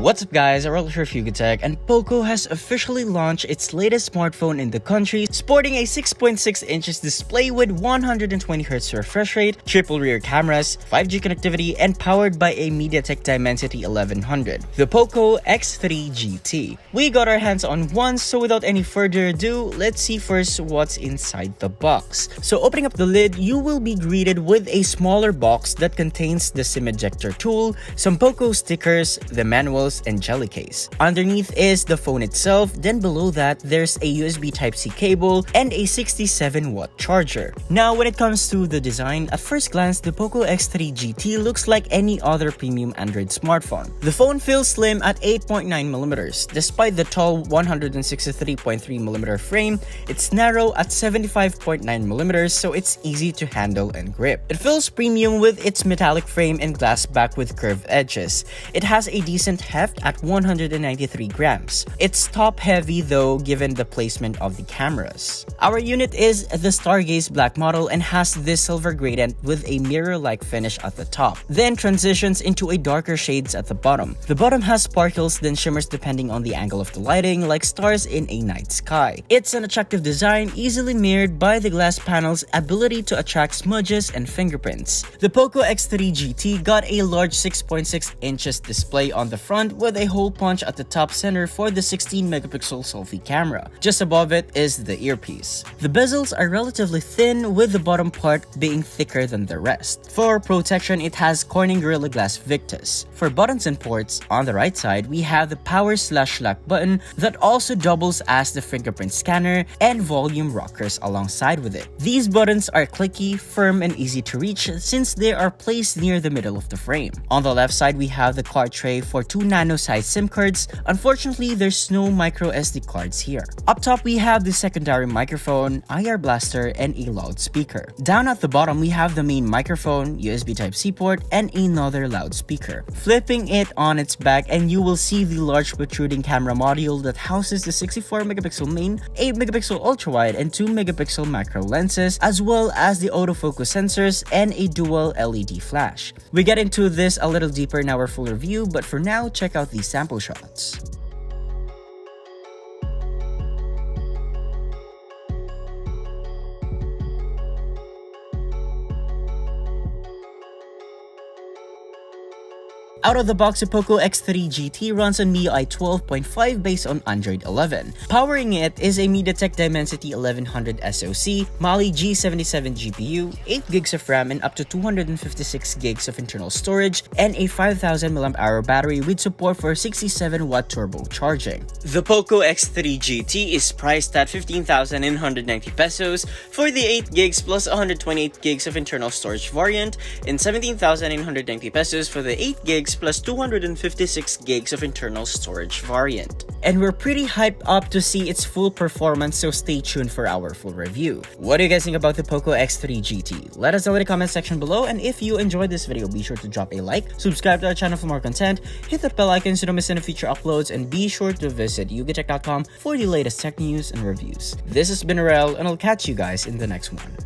What's up guys, Earl here for Tech, and POCO has officially launched its latest smartphone in the country, sporting a 6.6 inches display with 120Hz refresh rate, triple rear cameras, 5G connectivity, and powered by a MediaTek Dimensity 1100, the POCO X3 GT. We got our hands on one, so without any further ado, let's see first what's inside the box. So opening up the lid, you will be greeted with a smaller box that contains the SIM ejector tool, some POCO stickers, the manuals, and jelly case. Underneath is the phone itself, then below that there's a USB Type-C cable and a 67-watt charger. Now when it comes to the design, at first glance the POCO X3 GT looks like any other premium Android smartphone. The phone feels slim at 8.9mm. Despite the tall 163.3mm frame, it's narrow at 75.9mm, so it's easy to handle and grip. It feels premium with its metallic frame and glass back with curved edges. It has a decent heft at 193 grams. It's top heavy though given the placement of the cameras. Our unit is the Stargaze Black model and has this silver gradient with a mirror-like finish at the top, then transitions into a darker shades at the bottom. The bottom has sparkles then shimmers depending on the angle of the lighting, like stars in a night sky. It's an attractive design, easily mirrored by the glass panel's ability to attract smudges and fingerprints. The POCO X3 GT got a large 6.6 inches display on the front with a hole punch at the top center for the 16-megapixel selfie camera. Just above it is the earpiece. The bezels are relatively thin, with the bottom part being thicker than the rest. For protection, it has Corning Gorilla Glass Victus. For buttons and ports, on the right side we have the power/lock button that also doubles as the fingerprint scanner, and volume rockers alongside with it. These buttons are clicky, firm, and easy to reach since they are placed near the middle of the frame. On the left side we have the card tray for 2 nano-sized SIM cards. Unfortunately, there's no micro SD cards here. Up top we have the secondary microphone, IR blaster, and a loudspeaker. Down at the bottom we have the main microphone, USB Type-C port, and another loudspeaker. Flipping it on its back and you will see the large protruding camera module that houses the 64-megapixel main, 8-megapixel ultra-wide, and 2-megapixel macro lenses, as well as the autofocus sensors and a dual LED flash. We get into this a little deeper in our full review, but for now, check out these sample shots. Out of the box, the POCO X3 GT runs on MIUI 12.5 based on Android 11. Powering it is a MediaTek Dimensity 1100 SoC, Mali G77 GPU, 8GB of RAM, and up to 256GB of internal storage, and a 5000mAh battery with support for 67-watt turbo charging. The POCO X3 GT is priced at 15,990 pesos for the 8GB plus 128GB of internal storage variant, and 17,990 pesos for the 8GB plus 256GB of internal storage variant. And we're pretty hyped up to see its full performance, so stay tuned for our full review. What do you guys think about the POCO X3 GT? Let us know in the comment section below, and if you enjoyed this video, be sure to drop a like, subscribe to our channel for more content, hit that bell icon so you don't miss any future uploads, and be sure to visit yugatech.com for the latest tech news and reviews. This has been Arel, and I'll catch you guys in the next one.